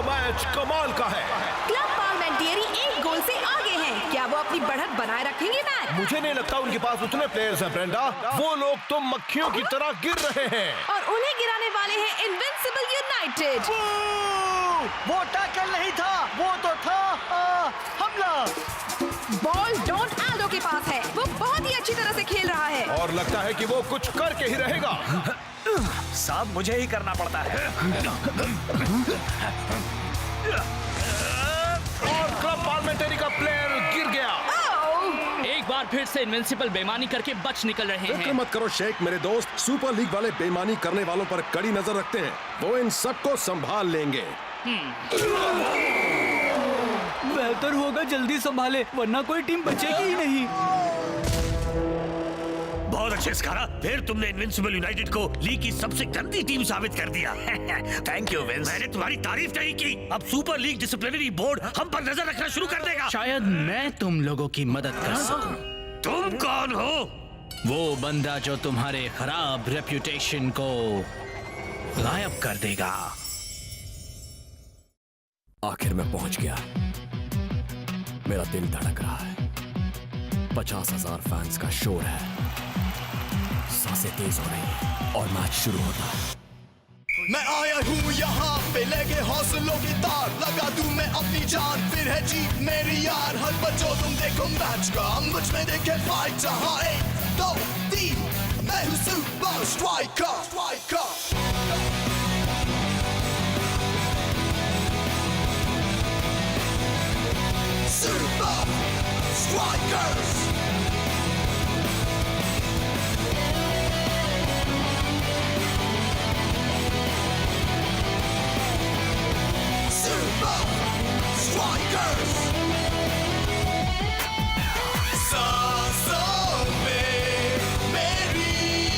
Match कमाल का है। क्लब पार्लियामेंट्री 1 गोल से आगे हैं। क्या वो अपनी बढ़त बनाए रखेंगे मैच? मुझे नहीं लगता उनके पास उतने प्लेयर्स हैं ब्रेंडा। वो लोग तो मक्खियों की तरह गिर रहे हैं। और उन्हें गिराने वाले हैं इनविंसिबल यूनाइटेड। वो टैकल नहीं था, वो तो था हमला। बॉल डॉन आल्डो के पास है। वो बहुत ही अच्छी तरह से खेल रहा है और लगता है कि वो कुछ करके ही रहेगा। सब मुझे ही करना पड़ता है। और क्लब पार्लियामेंट्री का प्लेयर गिर गया। एक बार फिर से इनविंसिबल बेईमानी करके बच निकल रहे फिक्र हैं। मत करो शेख मेरे दोस्त, सुपर लीग वाले बेईमानी करने वालों पर कड़ी नजर रखते हैं। वो इन सबको संभाल लेंगे। बेहतर होगा जल्दी संभाले, वरना कोई टीम बचेगी ही नहीं। बहुत अच्छे स्कारा, फिर तुमने इनविंसिबल यूनाइटेड को लीग की सबसे गंदी टीम साबित कर दिया। Thank you Vince. मैंने तुम्हारी तारीफ नहीं की। अब सुपर लीग डिसिप्लिनरी बोर्ड हम पर नजर रखना शुरू कर देगा। शायद मैं तुम लोगों की मदद कर सकूं। तुम कौन हो? वो बंदा जो तुम्हारे खराब रेप्यूटेशन को गायब कर देगा। आखिर मैं पहुंच गया। मेरा दिल धड़क रहा है। 50,000 फैंस का शोर है। सांसें तेज हो रही हैं और मैच शुरू होता है। मैं आया हूँ यहाँ पे लेके हौसलों की तार, लगा दूं मैं अपनी जान, फिर है जीत मेरी यार। हर बच्चों तुम देखो मैच का, मुझ में देखे फाइट। जहाँ 1, 2, 3 मैं हूँ super striker. Super Strikers! Super Strikers! सांसों में मेरी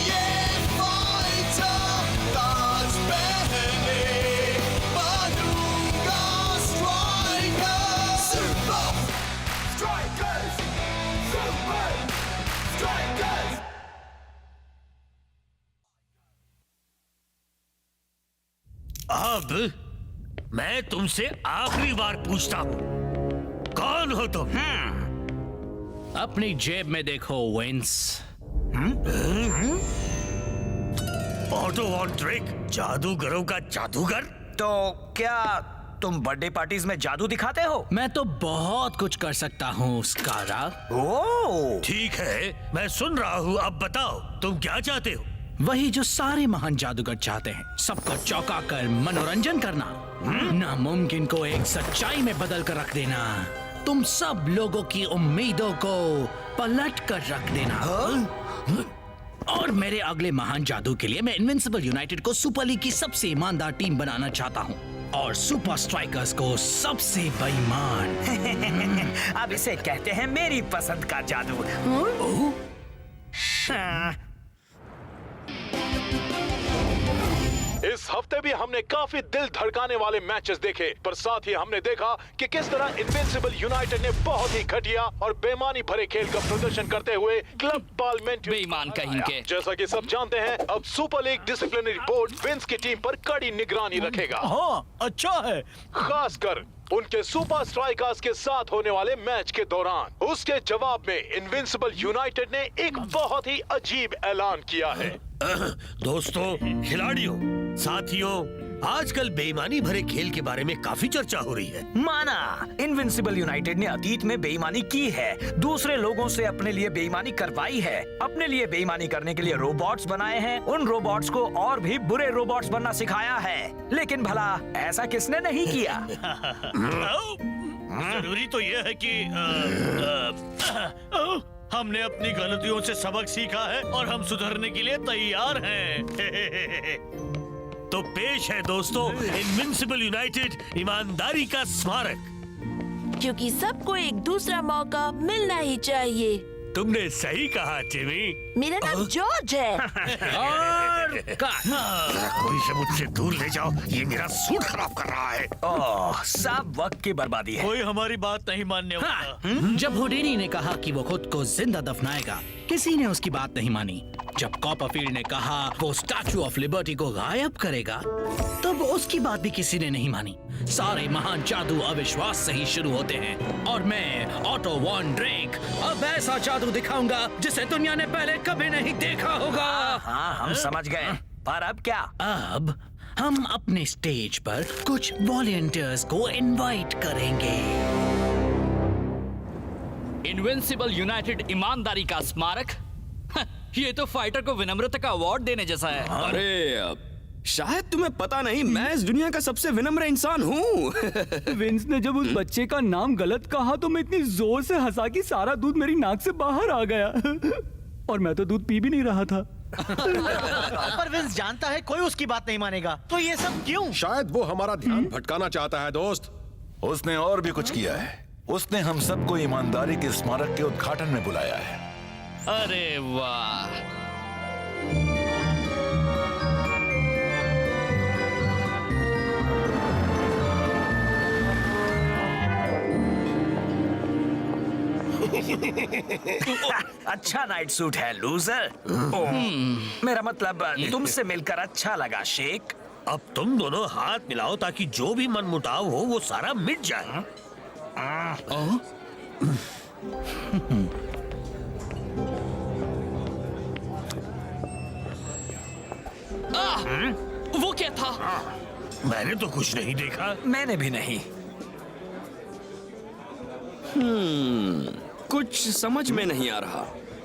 ये फाइटर, ताज पहने बनूंगा striker. Super Strikers! Super Strikers! अब मैं तुमसे आखिरी बार पूछता हूँ, कौन हो तुम? अपनी जेब में देखो विंस। ऑटो वॉन ट्रिक, जादूगरों का जादूगर। तो क्या तुम बर्थडे पार्टीज में जादू दिखाते हो? मैं तो बहुत कुछ कर सकता हूँ स्कारा। ओह, ठीक है, मैं सुन रहा हूँ। अब बताओ तुम क्या चाहते हो? वही जो सारे महान जादूगर चाहते हैं, सबको चौंका कर मनोरंजन करना, नामुमकिन को एक सच्चाई में बदल कर रख देना, तुम सब लोगों की उम्मीदों को पलट कर रख देना। और मेरे अगले महान जादू के लिए मैं इनविंसिबल यूनाइटेड को सुपर लीग की सबसे ईमानदार टीम बनाना चाहता हूँ और सुपर स्ट्राइकर्स को सबसे बेईमान। अब इसे कहते हैं मेरी पसंद का जादू। इस हफ्ते भी हमने काफी दिल धड़काने वाले मैचेस देखे, पर साथ ही हमने देखा कि किस तरह इनविंसिबल यूनाइटेड ने बहुत ही घटिया और बेईमानी भरे खेल का प्रदर्शन करते हुए क्लब पार्लियामेंट्री बेईमान कहेंगे। जैसा कि सब जानते हैं, अब super league disciplinary board Vince की टीम पर कड़ी निगरानी रखेगा। हाँ, अच्छा है। खासकर उनके सुपर स्ट्राइकर्स के साथ होने वाले मैच के दौरान। उसके जवाब में इनविंसिबल यूनाइटेड ने एक बहुत ही अजीब ऐलान किया है। दोस्तों, खिलाड़ियों, साथियों, आजकल बेईमानी भरे खेल के बारे में काफी चर्चा हो रही है। माना, इनविंसिबल यूनाइटेड ने अतीत में बेईमानी की है, दूसरे लोगों से अपने लिए बेईमानी करवाई है, अपने लिए बेईमानी करने के लिए रोबोट्स बनाए हैं, उन रोबोट्स को और भी बुरे रोबोट्स बनना सिखाया है। लेकिन भला ऐसा किसने नहीं किया? जरूरी तो यह है कि हमने अपनी गलतियों से सबक सीखा है और हम सुधरने के लिए तैयार हैं। तो पेश है दोस्तों, इनविंसिबल यूनाइटेड ईमानदारी का स्मारक। क्योंकि सबको एक दूसरा मौका मिलना ही चाहिए। तुमने सही कहा जिमी। मेरा नाम जॉर्ज है। और कोई से मुझसे दूर ले जाओ, ये मेरा सूट खराब कर रहा है। ओह, सब वक्त की बर्बादी है। कोई हमारी बात नहीं मानने वाला। जब हुडीनी ने कहा कि वो खुद को जिंदा दफनाएगा, किसी ने उसकी बात नहीं मानी। जब कॉपरफील्ड ने कहा वो स्टैचू ऑफ लिबर्टी को गायब करेगा, तब उसकी बात भी किसी ने नहीं मानी। सारे महान जादू अविश्वास से ही शुरू होते हैं और मैं ऑटो वॉन ड्रेक अब ऐसा जादू दिखाऊंगा जिसे दुनिया ने पहले कभी नहीं देखा होगा। हाँ, हम समझ गए। पर अब क्या? अब हम अपने स्टेज पर कुछ वॉलंटियर्स को इनवाइट करेंगे। इनविंसिबल यूनाइटेड ईमानदारी का स्मारक? ये तो फाइटर को विनम्रता का अवार्ड देने जैसा है। अरे शायद तुम्हें पता नहीं, मैं इस दुनिया का सबसे विनम्र इंसान हूँ। विंस ने जब उस बच्चे का नाम गलत कहा तो मैं इतनी जोर से हंसा कि सारा दूध मेरी नाक से बाहर आ गया। और मैं तो दूध पी भी नहीं रहा था। पर विंस जानता है कोई उसकी बात नहीं मानेगा, तो ये सब क्यों? शायद वो हमारा ध्यान भटकाना चाहता है दोस्त। उसने और भी कुछ किया है। उसने हम सबको ईमानदारी के स्मारक के उद्घाटन में बुलाया है। अरे वाह! अच्छा नाइट सूट है लूजर। मेरा मतलब तुमसे मिलकर अच्छा लगा शेख। अब तुम दोनों हाथ मिलाओ ताकि जो भी मनमुटाव हो वो सारा मिट जाए। वो क्या था? मैंने तो कुछ नहीं देखा। मैंने भी नहीं। कुछ समझ में नहीं आ रहा।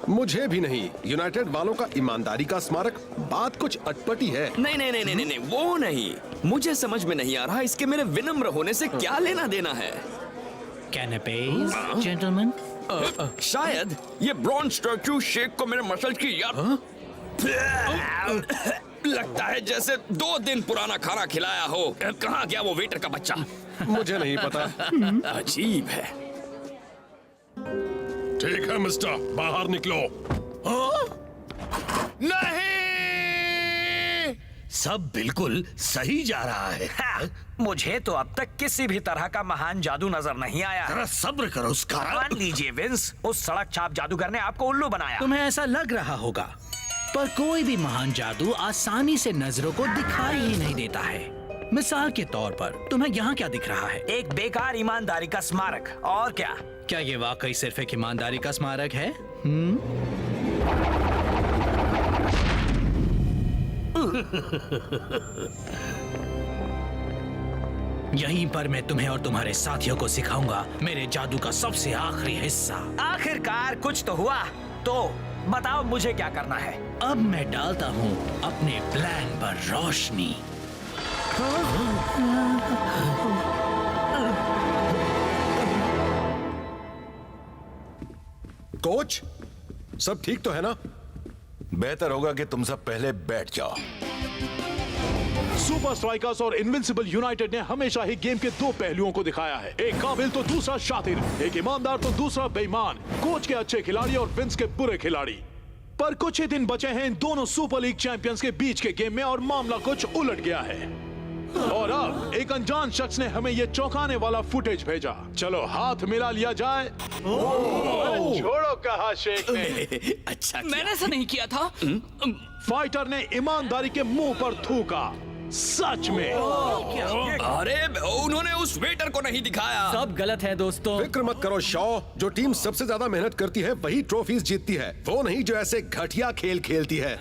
मुझे भी नहीं। यूनाइटेड वालों का ईमानदारी का स्मारक, बात कुछ अटपटी है। नहीं नहीं नहीं नहीं नहीं, वो नहीं। मुझे समझ में नहीं आ रहा इसके मेरे विनम्र होने से क्या लेना देना है। कैनपेज जेंटलमैन। शायद ये ब्रॉन्ज स्टैचू शेख को मेरे मसल्स की याद लगता है जैसे 2 दिन पुराना खाना खिलाया हो। कहाँ गया वो वेटर का बच्चा? मुझे नहीं पता। अजीब है। ठीक है मिस्टर, बाहर निकलो। नहीं, सब बिल्कुल सही जा रहा है। हाँ, मुझे तो अब तक किसी भी तरह का महान जादू नजर नहीं आया। जरा सब्र करो उसका। मान लीजिए विंस, उस सड़क छाप जादूगर ने आपको उल्लू बनाया। तुम्हें ऐसा लग रहा होगा, पर कोई भी महान जादू आसानी से नजरों को दिखाई ही नहीं देता है। मिसाल के तौर पर तुम्हें यहाँ क्या दिख रहा है? एक बेकार ईमानदारी का स्मारक। और क्या? क्या ये वाकई सिर्फ एक ईमानदारी का स्मारक है? यहीं पर मैं तुम्हें और तुम्हारे साथियों को सिखाऊंगा मेरे जादू का सबसे आखिरी हिस्सा। आखिरकार कुछ तो हुआ। तो बताओ मुझे क्या करना है? अब मैं डालता हूँ अपने प्लान पर रोशनी। कोच, सब ठीक तो है ना? बेहतर होगा कि तुम सब पहले बैठ जाओ। सुपर स्ट्राइकर्स और इनविंसिबल यूनाइटेड ने हमेशा ही गेम के 2 पहलुओं को दिखाया है। एक काबिल तो दूसरा शातिर, एक ईमानदार तो दूसरा बेईमान, कोच के अच्छे खिलाड़ी और विंस के बुरे खिलाड़ी। पर कुछ ही दिन बचे हैं इन दोनों सुपर लीग चैंपियंस के बीच के गेम में और मामला कुछ उलट गया है। और अब एक अनजान शख्स ने हमें ये चौंकाने वाला फुटेज भेजा। चलो हाथ मिला लिया जाए। छोड़ो कहा शेख ने। अच्छा मैंने ऐसा नहीं किया था। फाइटर ने ईमानदारी के मुंह पर थूका। सच में। अरे उन्होंने उस वेटर को नहीं दिखाया। सब गलत है दोस्तों। फिक्र मत करो शॉ, जो टीम सबसे ज्यादा मेहनत करती है वही ट्रॉफीज जीतती है, वो नहीं जो ऐसे घटिया खेल खेलती है।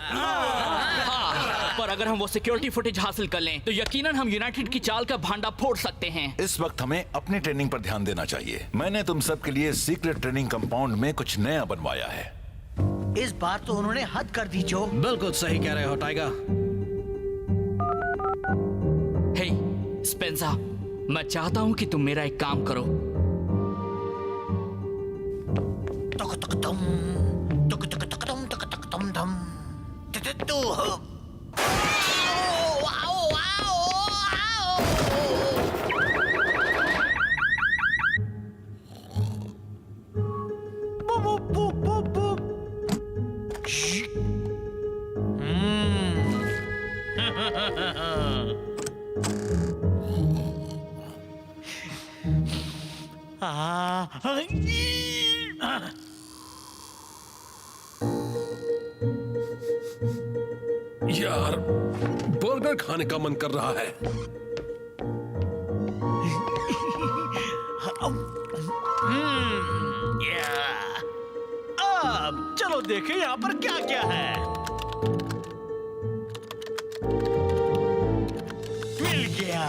पर अगर हम वो सिक्योरिटी फुटेज हासिल कर लें तो यकीनन हम यूनाइटेड की चाल का भांडा फोड़ सकते हैं। इस वक्त हमें अपनी ट्रेनिंग पर ध्यान देना चाहिए। मैंने तुम सब के लिए सीक्रेट ट्रेनिंग कंपाउंड में कुछ नया बनवाया है। इस बार तो उन्होंने हद कर दी जो। बिल्कुल सही कह रहे हो टाइगर। हे स्पेंसर, मैं चाहता हूँ कि तुम मेरा एक काम करो। बर्गर खाने का मन कर रहा है। अब चलो देखें यहाँ पर क्या क्या है। मिल गया।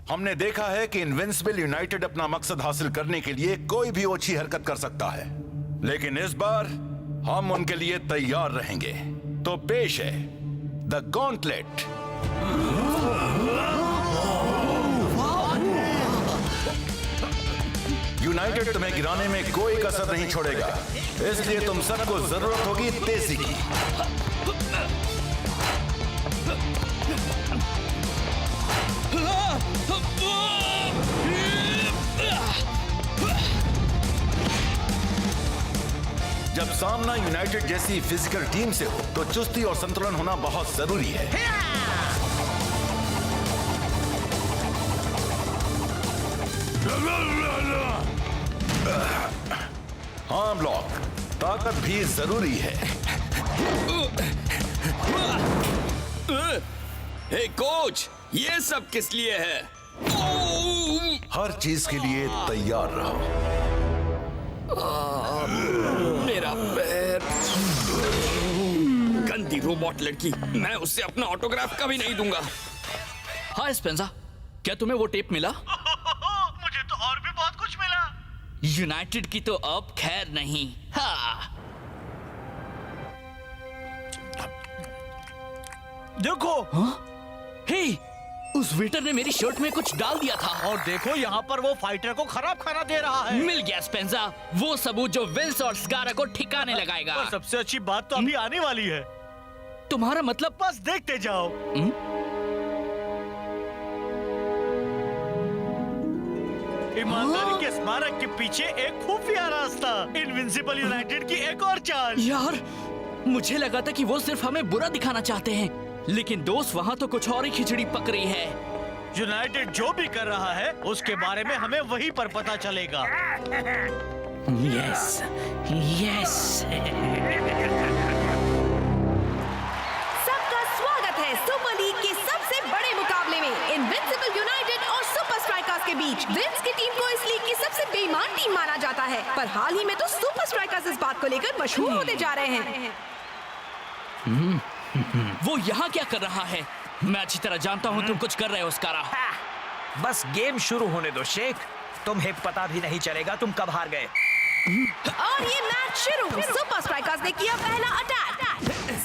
हमने देखा है कि इनविंसिबल यूनाइटेड अपना मकसद हासिल करने के लिए कोई भी ओछी हरकत कर सकता है, लेकिन इस बार हम उनके लिए तैयार रहेंगे। तो पेश है द गॉन्टलेट। यूनाइटेड तुम्हें गिराने में कोई कसर नहीं छोड़ेगा, इसलिए तुम सबको जरूरत होगी तेजी की। जब सामना यूनाइटेड जैसी फिजिकल टीम से हो तो चुस्ती और संतुलन होना बहुत जरूरी है। हाँ ब्लॉक, ताकत भी जरूरी है। हे कोच, ये सब किस लिए है? हर चीज के लिए तैयार रहो। मेरा पैर। गंदी रोबोट लड़की, मैं उससे अपना ऑटोग्राफ कभी नहीं दूंगा। हाय स्पेंजा, क्या तुम्हें वो टेप मिला? मुझे तो और भी बहुत कुछ मिला। यूनाइटेड की तो अब खैर नहीं। हाँ। देखो। हे, उस वेटर ने मेरी शर्ट में कुछ डाल दिया था। और देखो यहाँ पर वो फाइटर को खराब खाना दे रहा है। मिल गया स्पेंजा, वो सबूत जो विल्स और स्कारा को ठिकाने लगाएगा। और सबसे अच्छी बात तो अभी आने वाली है। तुम्हारा मतलब? बस देखते जाओ। ईमानदारी के स्मारक के पीछे एक खुफिया रास्ता, इनविंसिबल यूनाइटेड की एक और चाल। यार, मुझे लगा था कि वो सिर्फ हमें बुरा दिखाना चाहते हैं, लेकिन दोस्त वहाँ तो कुछ और ही खिचड़ी पक रही है। यूनाइटेड जो भी कर रहा है उसके बारे में हमें वहीं पर पता चलेगा। Yes, yes. सबका स्वागत है सुपर लीग के सबसे बड़े मुकाबले में, इनविंसिबल यूनाइटेड और सुपर स्ट्राइकर्स के बीच। विंस की टीम को इस लीग की सबसे बेईमान टीम माना जाता है, पर हाल ही में तो सुपर स्ट्राइकर्स इस बात को लेकर मशहूर होते जा रहे हैं। वो यहाँ क्या कर रहा है? मैं अच्छी तरह जानता हूँ तुम कुछ कर रहे हो स्कारा। बस गेम शुरू होने दो शेख, तुम्हें पता भी नहीं चलेगा तुम कब हार गए। और ये मैच शुरू। सुपर स्ट्राइकर्स ने किया पहला अटैक।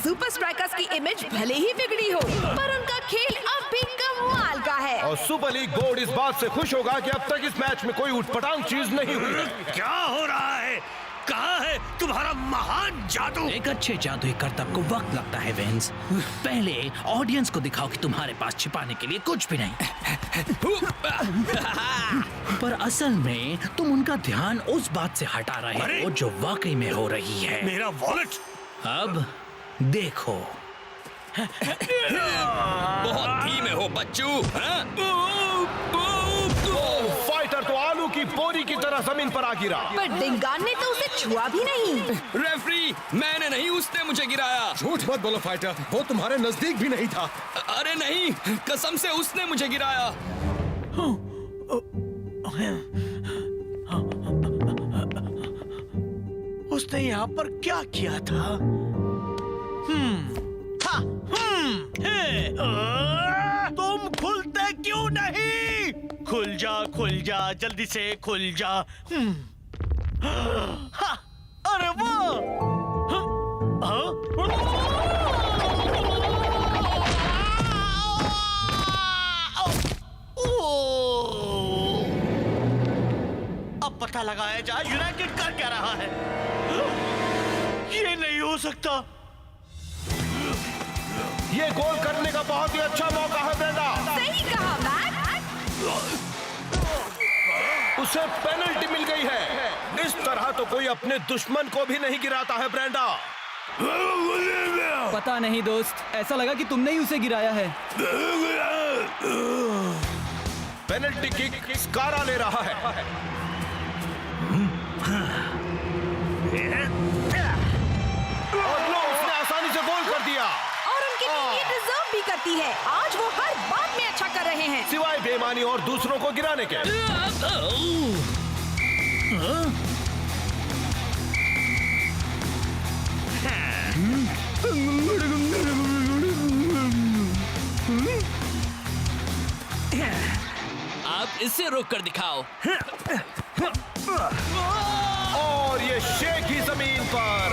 सुपर स्ट्राइकर्स की इमेज भले ही बिगड़ी हो, पर उनका खेल अब भी कमाल का है। और सुपर लीग बोर्ड इस बात से खुश होगा कि अब तक इस मैच में कोई उटपटांग चीज नहीं हुई। क्या हो रहा है? कहाँ है तुम्हारा महान जादू? एक अच्छे जादुई करतब को वक्त लगता है विंस। पहले ऑडियंस को दिखाओ कि तुम्हारे पास छिपाने के लिए कुछ भी नहीं। पर असल में तुम उनका ध्यान उस बात से हटा रहे हो जो वाकई में हो रही है। मेरा वॉलेट। अब देखो। बहुत धीमे हो बच्चू। फाइटर तो आलू की बोरी की तरह जमीन पर आ गिरा। पर डिंगान ने तो उसे छुआ भी नहीं। रेफरी, मैंने नहीं, उसने मुझे गिराया। झूठ मत बोलो फाइटर, वो तुम्हारे नजदीक भी नहीं था। अरे नहीं, कसम से उसने मुझे गिराया। उसने यहाँ पर क्या किया था? तुम खुलते क्यों नहीं? खुल जा जल्दी से खुल जा। अरे अब पता लगाया जाए यूनाइटेड कर क्या रहा है। ये नहीं हो सकता। ये गोल करने का बहुत ही अच्छा मौका है ब्रेंडा। सही कहा मैट। उसे पेनल्टी मिल गई है। इस तरह तो कोई अपने दुश्मन को भी नहीं गिराता है ब्रेंडा। पता नहीं दोस्त, ऐसा लगा कि तुमने ही उसे गिराया है। पेनल्टी किक स्कारा ले रहा है। आती है। आज वो हर बात में अच्छा कर रहे हैं। सिवाय बेईमानी और दूसरों को गिराने के। आप इसे रोक कर दिखाओ। और ये शेक ही जमीन पर।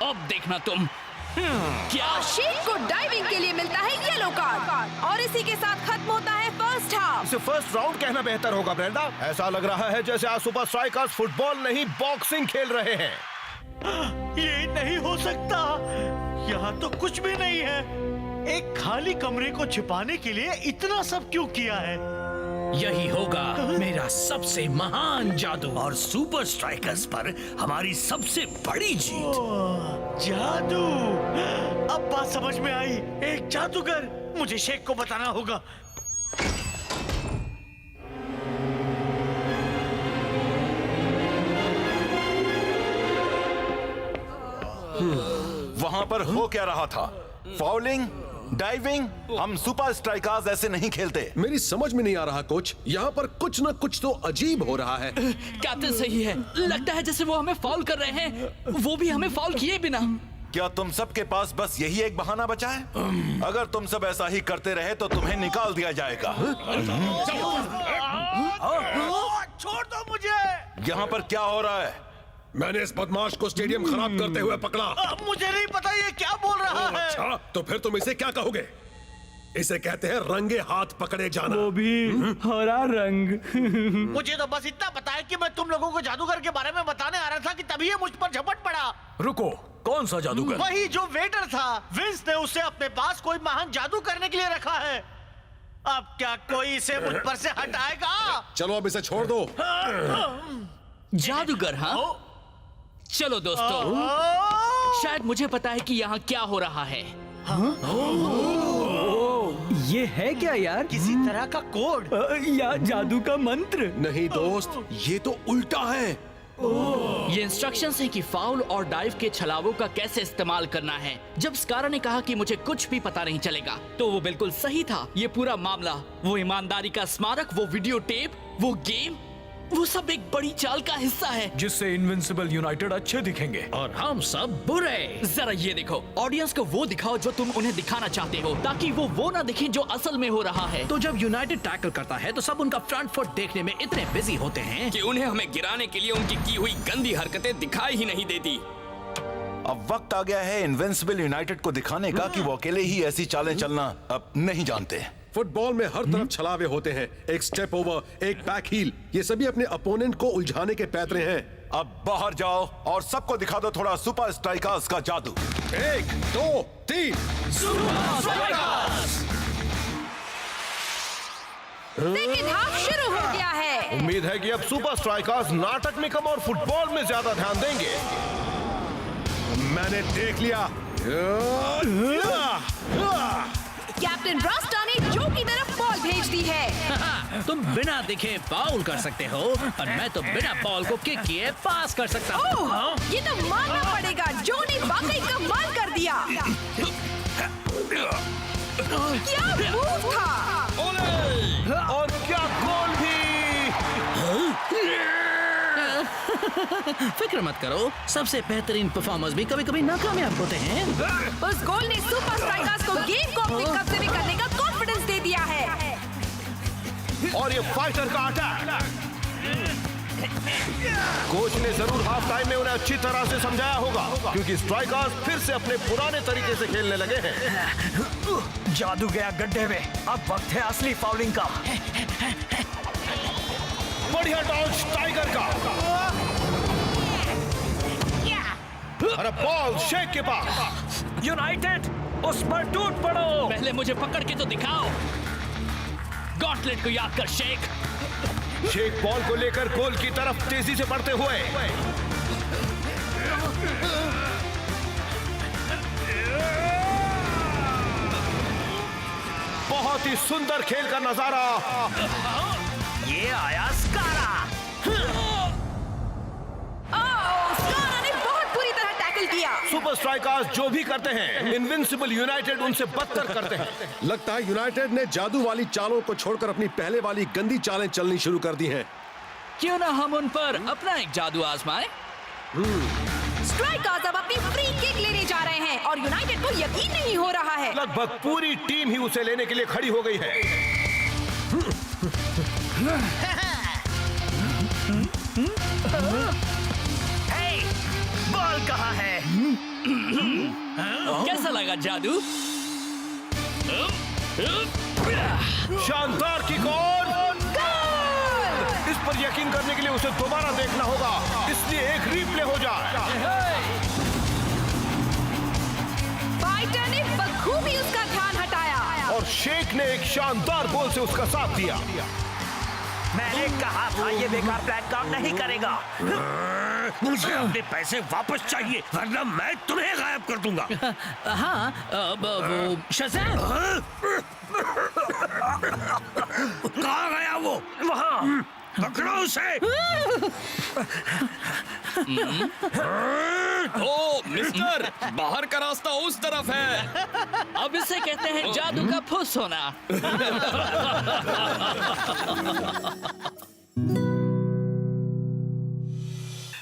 अब देखना तुम। क्या शेख को डाइविंग के लिए मिलता है येलो कार्ड और इसी के साथ खत्म होता है फर्स्ट हाफ। इसे फर्स्ट राउंड कहना बेहतर होगा ब्रेंडा। ऐसा लग रहा है जैसे आज सुपर स्ट्राइकर्स फुटबॉल नहीं बॉक्सिंग खेल रहे हैं। ये नहीं हो सकता। यहाँ तो कुछ भी नहीं है। एक खाली कमरे को छिपाने के लिए इतना सब क्यों किया है? यही होगा मेरा सबसे महान जादू और सुपर स्ट्राइकर्स पर हमारी सबसे बड़ी जीत। जादू। अब बात समझ में आई। एक जादूगर। मुझे शेख को बताना होगा। वहां पर हो क्या रहा था? Fouling, diving? हम सुपर स्ट्राइकर्स ऐसे नहीं खेलते। मेरी समझ में नहीं आ रहा कोच, यहाँ पर कुछ न कुछ तो अजीब हो रहा है। कैप्टन सही है। लगता है जैसे वो हमें फाउल कर रहे हैं, वो भी हमें फाउल किए बिना। क्या तुम सबके पास बस यही एक बहाना बचा है? अगर तुम सब ऐसा ही करते रहे तो तुम्हें निकाल दिया जाएगा। छोड़ दो मुझे। यहाँ पर क्या हो रहा है? मैंने इस बदमाश को स्टेडियम खराब करते हुए पकड़ा। मुझे नहीं पता ये क्या बोल रहा है। अच्छा, तो फिर तुम इसे क्या कहोगे? इसे कहते हैं रंगे हाथ पकड़े जाना। वो भी हरा रंग। मुझे तो बस इतना पता है कि मैं तुम लोगों को जादूगर के बारे में बताने आ रहा था कि तभी ये मुझ पर झपट पड़ा। रुको, कौन सा जादूगर? वही जो वेटर था। विंस ने उसे अपने पास कोई महान जादू करने के लिए रखा है। अब क्या कोई इसे मुझ पर से हटाएगा? चलो अब इसे छोड़ दो। जादूगर? हाँ, चलो दोस्तों, शायद मुझे पता है कि यहाँ क्या हो रहा है। ये है क्या यार? किसी तरह का कोड या जादू का मंत्र? नहीं दोस्त, ये तो उल्टा है। ये इंस्ट्रक्शंस है कि फाउल और डाइव के छलावों का कैसे इस्तेमाल करना है। जब स्कारा ने कहा कि मुझे कुछ भी पता नहीं चलेगा, तो वो बिल्कुल सही था। ये पूरा मामला, वो ईमानदारी का स्मारक, वो वीडियो टेप, वो गेम, वो सब एक बड़ी चाल का हिस्सा है जिससे इनविंसिबल यूनाइटेड अच्छे दिखेंगे और हम सब बुरे। जरा ये देखो, ऑडियंस को वो दिखाओ जो तुम उन्हें दिखाना चाहते हो, ताकि वो ना दिखे जो असल में हो रहा है। तो जब यूनाइटेड टैकल करता है तो सब उनका फ्रंट फुट देखने में इतने बिजी होते हैं कि उन्हें हमें गिराने के लिए उनकी की हुई गंदी हरकतें दिखाई ही नहीं देती। अब वक्त आ गया है इनविंसिबल यूनाइटेड को दिखाने का कि वो अकेले ही ऐसी चालें चलना अब नहीं जानते। फुटबॉल में हर तरफ छलावे होते हैं। एक स्टेप ओवर, एक बैक हील, ये सभी अपने अपोनेंट को उलझाने के पैतरे हैं। अब बाहर जाओ और सबको दिखा दो थोड़ा सुपर स्ट्राइकर्स का जादू। 1, 2, 3 सुपर स्ट्राइकर्स। सेकंड हाफ शुरू हो गया है। उम्मीद है कि अब सुपर स्ट्राइकर्स नाटक में कम और फुटबॉल में ज्यादा ध्यान देंगे। मैंने देख लिया। कैप्टन रास्टा ने जो की तरफ बॉल भेज दी है। तुम बिना दिखे फाउल कर सकते हो और मैं तो बिना बॉल को किक किए पास कर सकता हूँ। ओह, ये तो मानना पड़ेगा, जो ने वाकई कमाल कर दिया। क्या मूव था! और क्या गोल भी! फिक्र मत करो, सबसे बेहतरीन परफॉर्मर्स भी कभी कभी नाकामयाब होते हैं। उस गोल ने सुपर स्ट्राइकर्स को गेम को अपने कब्जे में करने का कॉन्फिडेंस दे दिया है। और ये फाइटर का अटैक। कोच ने जरूर हाफ टाइम में उन्हें अच्छी तरह से समझाया होगा, क्योंकि स्ट्राइकर्स फिर से अपने पुराने तरीके से खेलने लगे हैं। जादू गया गड्ढे में, अब वक्त है असली फाउलिंग का। बढ़िया डॉज टाइगर का। अरे बॉल शेक के पास। यूनाइटेड उस पर टूट पड़ो। पहले मुझे पकड़ के तो दिखाओ। गॉटलेट को याद कर शेक। शेक बॉल को लेकर गोल की तरफ तेजी से बढ़ते हुए। बहुत ही सुंदर खेल का नजारा। ये आया स्कारा। स्कारा ने बहुत बुरी तरह टैकल किया। लिया। सुपर स्ट्राइकर्स जो भी करते हैं, इनविंसिबल यूनाइटेड उनसे बदतर करते हैं। लगता है यूनाइटेड ने जादू वाली चालों को छोड़कर अपनी पहले वाली गंदी चालें चलनी शुरू कर दी हैं। क्यों ना हम उन पर अपना एक जादू आजमाएं? स्ट्राइकर्स अब अपनी फ्री किक लेने जा रहे हैं और यूनाइटेड को यकीन नहीं हो रहा है। लगभग पूरी टीम ही उसे लेने के लिए खड़ी हो गई है। बॉल कहाँ है? कैसा लगा जादू? शानदार किक और इस पर यकीन करने के लिए उसे दोबारा देखना होगा, इसलिए एक रीप्ले हो जाए। फाइटर ने बखूबी उसका ध्यान हटाया और शेख ने एक शानदार गोल से उसका साथ दिया। मैंने कहा था ये बेकार प्लान काम नहीं करेगा। मुझे अपने पैसे वापस चाहिए, वरना मैं तुम्हें गायब कर दूंगा। हाँ, वो शज़ैम। कहाँ गया वो? वहाँ पकड़ो उसे। ओ मिस्टर, बाहर का रास्ता उस तरफ है। अब इसे कहते हैं जादू का फुस होना।